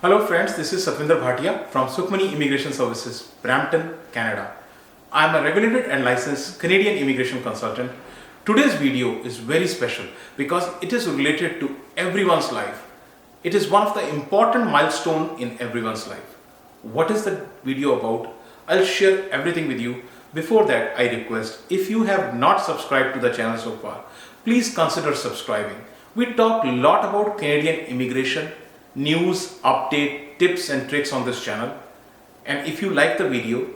Hello friends, this is Bhatia from Sukhmani Immigration Services, Brampton, Canada. I am a regulated and licensed Canadian immigration consultant. Today's video is very special because it is related to everyone's life. It is one of the important milestones in everyone's life. What is the video about? I'll share everything with you. Before that, I request, if you have not subscribed to the channel so far, please consider subscribing. We talk a lot about Canadian immigration, news, update, tips and tricks on this channel. And if you like the video,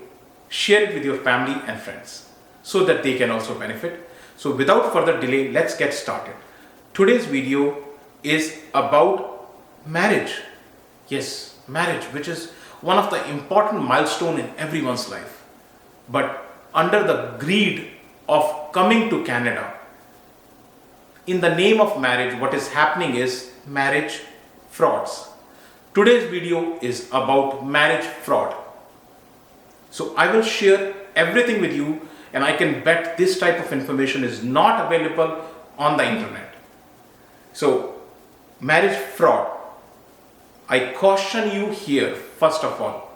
share it with your family and friends so that they can also benefit. So without further delay, let's get started. Today's video is about marriage. Yes, marriage, which is one of the important milestones in everyone's life. But under the greed of coming to Canada, in the name of marriage, what is happening is marriage frauds. Today's video is about marriage fraud. So I will share everything with you, and I can bet this type of information is not available on the internet. So marriage fraud. I caution you here, first of all,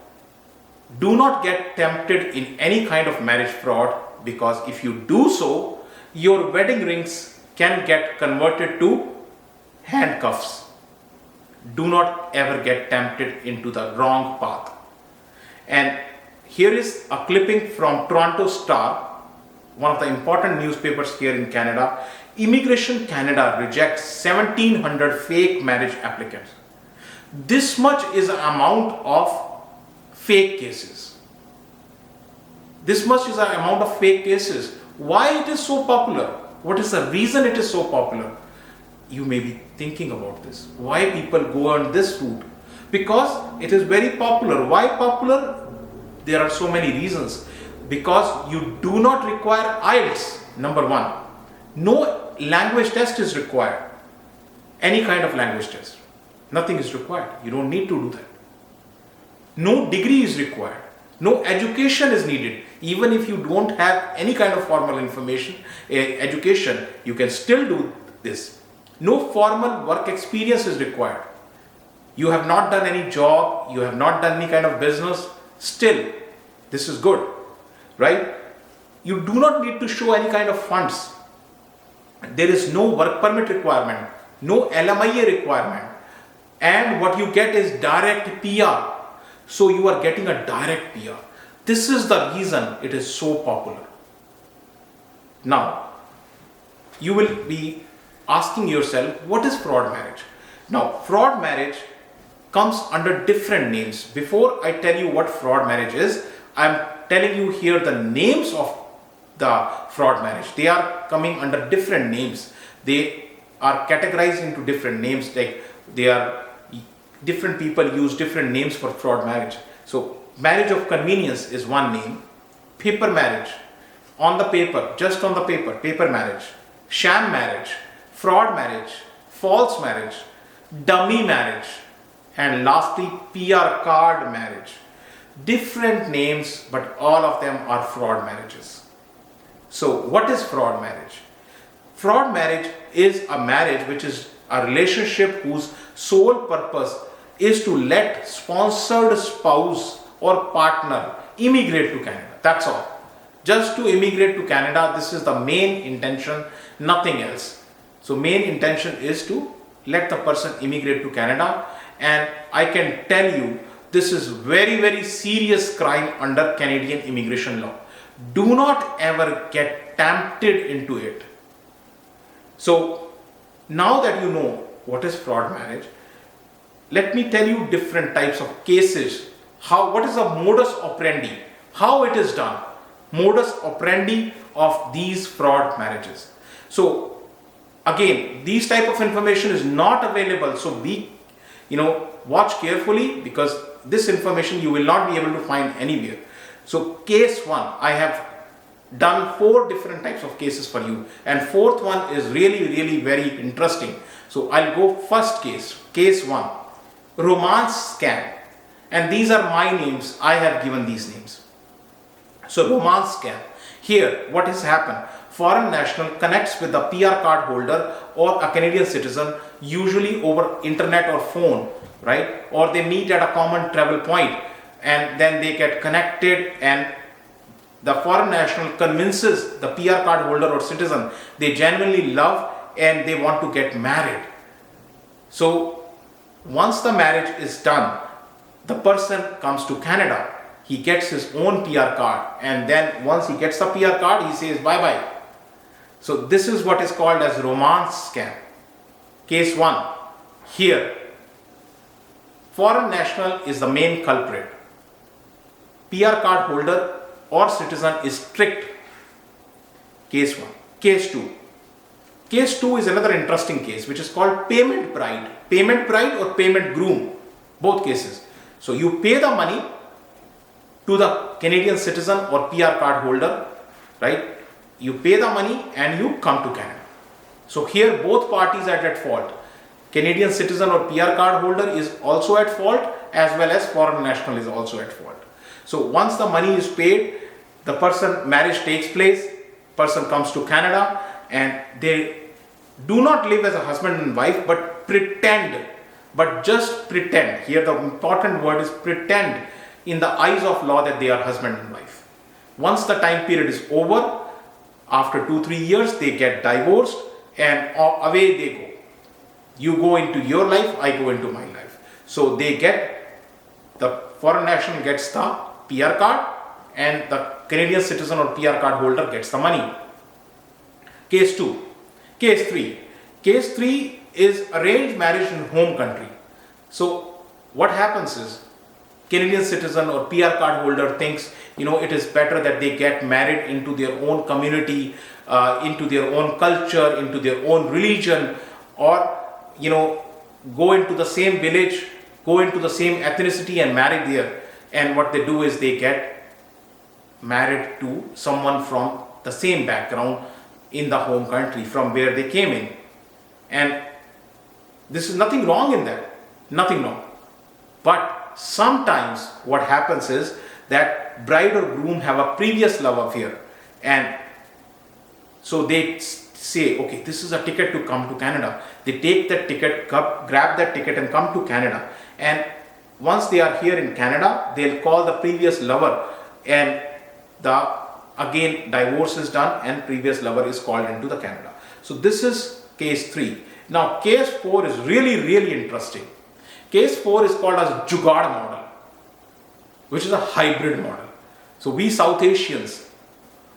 do not get tempted in any kind of marriage fraud, because if you do so, your wedding rings can get converted to handcuffs. Do not ever get tempted into the wrong path. And here is a clipping from Toronto Star, one of the important newspapers here in Canada. Immigration Canada rejects 1,700 fake marriage applicants. This much is the amount of fake cases. This much is the amount of fake cases. Why it is so popular? What is the reason it is so popular? You may be thinking about this. Why people go on this route? Because it is very popular. Why popular? There are so many reasons. Because you do not require IELTS, number one. No language test is required. Any kind of language test. Nothing is required. You don't need to do that. No degree is required. No education is needed. Even if you don't have any kind of formal education, you can still do this. No formal work experience is required. You have not done any job, you have not done any kind of business, still this is good, right? You do not need to show any kind of funds. There is no work permit requirement, no LMIA requirement, and what you get is direct PR. So you are getting a direct PR. This is the reason it is so popular. Now, you will be asking yourself, what is fraud marriage? Now, fraud marriage comes under different names. Before I tell you what fraud marriage is, I am telling you here the names of the fraud marriage. They are coming under different names. They are categorized into different names. Like different people use different names for fraud marriage. So marriage of convenience is one name. Paper marriage, on the paper, just on the paper, paper marriage. Sham marriage, fraud marriage, false marriage, dummy marriage, and lastly PRcardMarriage. Different names, but all of them are fraud marriages. So what is fraud marriage? Fraud marriage is a marriage which is a relationship whose sole purpose is to let sponsored spouse or partner immigrate to Canada. That's all. Just to immigrate to Canada, this is the main intention, nothing else. So main intention is to let the person immigrate to Canada, and I can tell you this is very, very serious crime under Canadian immigration law. Do not ever get tempted into it. So now that you know what is fraud marriage, let me tell you different types of cases. What is the modus operandi? How it is done? Modus operandi of these fraud marriages. So again, these type of information is not available. So watch carefully, because this information you will not be able to find anywhere. So case one, I have done 4 different types of cases for you, and 4th one is really very interesting. So I'll go first case, case 1, romance scam. And these are my names. I have given these names. So romance scam. Here, what has happened? Foreign national connects with the PR card holder or a Canadian citizen, usually over internet or phone, right? Or they meet at a common travel point and then they get connected, and the foreign national convinces the PR card holder or citizen they genuinely love and they want to get married. So once the marriage is done, the person comes to Canada, he gets his own PR card, and then once he gets the PR card, he says bye bye. So this is what is called as romance scam. Case 1. Here, foreign national is the main culprit. PR card holder or citizen is tricked. Case 1. Case 2. Case 2 is another interesting case which is called payment bride. Payment bride or payment groom, both cases. So you pay the money to the Canadian citizen or PR card holder, right? You pay the money and you come to Canada. So here both parties are at fault. Canadian citizen or PR card holder is also at fault, as well as foreign national is also at fault. So once the money is paid, the marriage takes place, person comes to Canada, and they do not live as a husband and wife, but pretend. But just pretend. Here the important word is pretend in the eyes of law that they are husband and wife. Once the time period is over, after 2-3 years, they get divorced and away they go. You go into your life, I go into my life. So the foreign national gets the PR card and the Canadian citizen or PR card holder gets the money. Case 2. Case 3. Case 3 is arranged marriage in home country. So what happens is, Canadian citizen or PR card holder thinks, it is better that they get married into their own community, into their own culture, into their own religion, or, go into the same village, go into the same ethnicity and marry there. And what they do is they get married to someone from the same background in the home country from where they came in. And this is nothing wrong in that, nothing wrong. But sometimes what happens is that bride or groom have a previous love affair, and so they say, okay, this is a ticket to come to Canada. They take that ticket, grab that ticket and come to Canada, and once they are here in Canada, they'll call the previous lover, and again divorce is done and previous lover is called into the Canada. So this is case 3. Now case 4 is really interesting. Case 4 is called as Jugaad model, which is a hybrid model. So we South Asians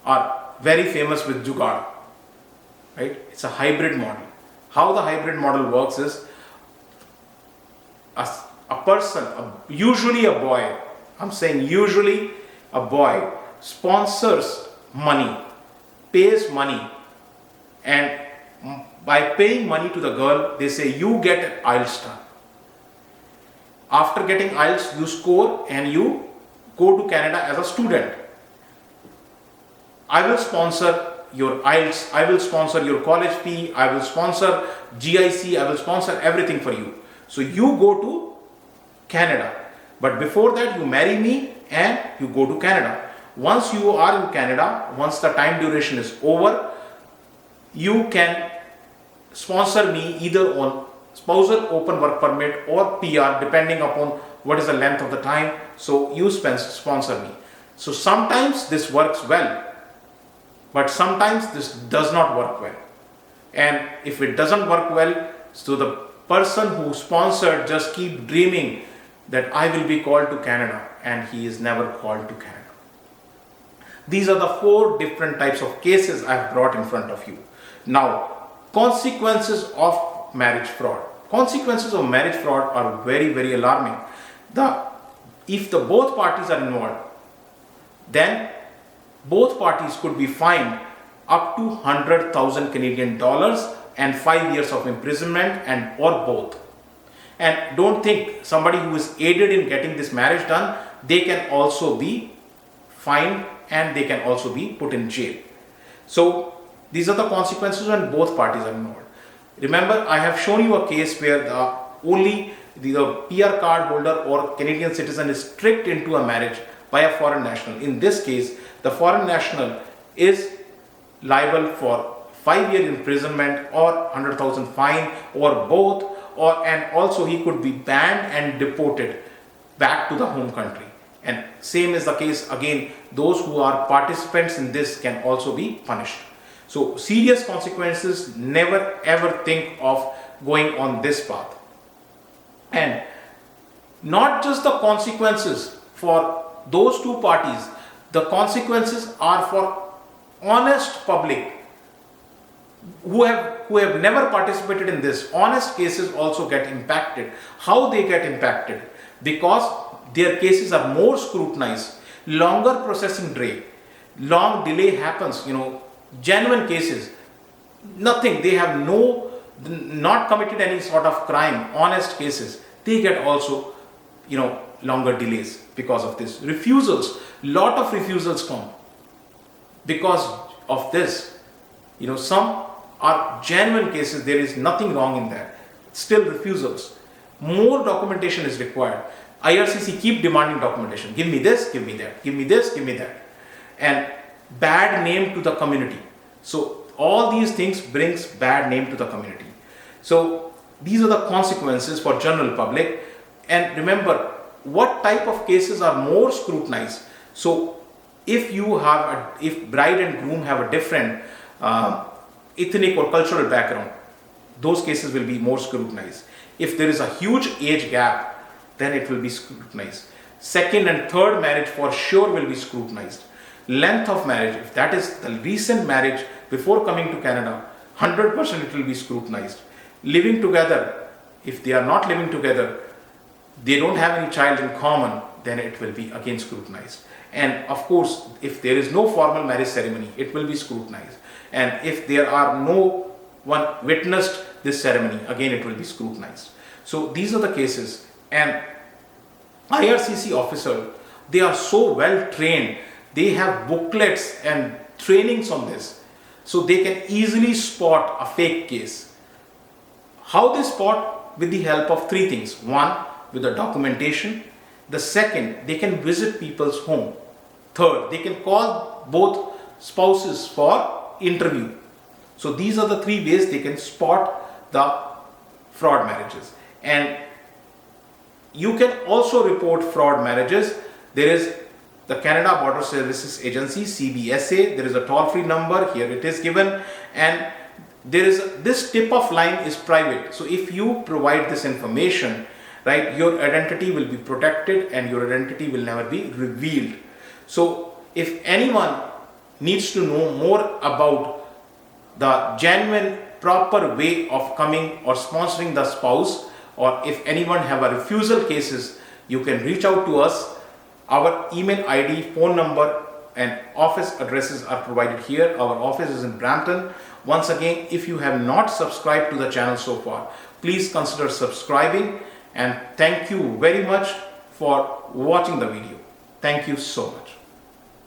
are very famous with Jugaad, right? It's a hybrid model. How the hybrid model works is a person, usually a boy, I'm saying usually a boy, sponsors money, pays money, and by paying money to the girl, they say, you get IELTS done. After getting IELTS, you score and you go to Canada as a student. I will sponsor your IELTS, I will sponsor your college fee, I will sponsor GIC, I will sponsor everything for you. So you go to Canada. But before that, you marry me and you go to Canada. Once you are in Canada, once the time duration is over, you can sponsor me either on spousal open work permit or PR, depending upon what is the length of the time. So you sponsor me. So sometimes this works well, but sometimes this does not work well. And if it doesn't work well, so the person who sponsored just keep dreaming that I will be called to Canada, and he is never called to Canada. These are the 4 different types of cases I have brought in front of you. Now, consequences of marriage fraud. Consequences of marriage fraud are very alarming. If both parties are involved, then both parties could be fined up to 100,000 Canadian dollars and 5 years of imprisonment, and or both. And don't think somebody who is aided in getting this marriage done, they can also be fined and they can also be put in jail. So these are the consequences when both parties are involved. Remember, I have shown you a case where the PR card holder or Canadian citizen is tricked into a marriage by a foreign national. In this case, the foreign national is liable for 5-year imprisonment or 100,000 fine or both, and also he could be banned and deported back to the home country. And same is the case again, those who are participants in this can also be punished. So serious consequences, never ever think of going on this path. And not just the consequences for those two parties, the consequences are for honest public who have never participated in this. Honest cases also get impacted. How they get impacted? Because their cases are more scrutinized, longer processing delay, long delay happens, genuine cases, nothing, they have not committed any sort of crime, honest cases, they get also, longer delays because of this. Refusals, lot of refusals come because of this. Some are genuine cases, there is nothing wrong in that, still refusals. More documentation is required. IRCC keep demanding documentation. Give me this, give me that, give me this, give me that. And bad name to the community. So all these things brings bad name to the community. So these are the consequences for general public. And remember, what type of cases are more scrutinized? So if bride and groom have a different ethnic or cultural background, those cases will be more scrutinized. If there is a huge age gap, then it will be scrutinized. Second and third marriage for sure will be scrutinized. Length of marriage, if that is the recent marriage before coming to Canada, 100% it will be scrutinized. Living together, if they are not living together, they don't have any child in common, then it will be again scrutinized. And of course, if there is no formal marriage ceremony, it will be scrutinized. And if there are no one witnessed this ceremony, again it will be scrutinized. So these are the cases. And IRCC officer, they are so well trained, they have booklets and trainings on this, so they can easily spot a fake case. How they spot? With the help of three things. One, with the documentation. The second, they can visit people's home. Third, they can call both spouses for interview. So these are the three ways they can spot the fraud marriages. And you can also report fraud marriages. There is the Canada Border Services Agency, CBSA. There is a toll-free number. Here it is given. And this tip-off line is private. So if you provide this information, right, your identity will be protected and your identity will never be revealed. So if anyone needs to know more about the genuine, proper way of coming or sponsoring the spouse, or if anyone have a refusal cases, you can reach out to us. Our email ID, phone number and office addresses are provided here. Our office is in Brampton. Once again, if you have not subscribed to the channel so far, please consider subscribing, and thank you very much for watching the video. Thank you so much.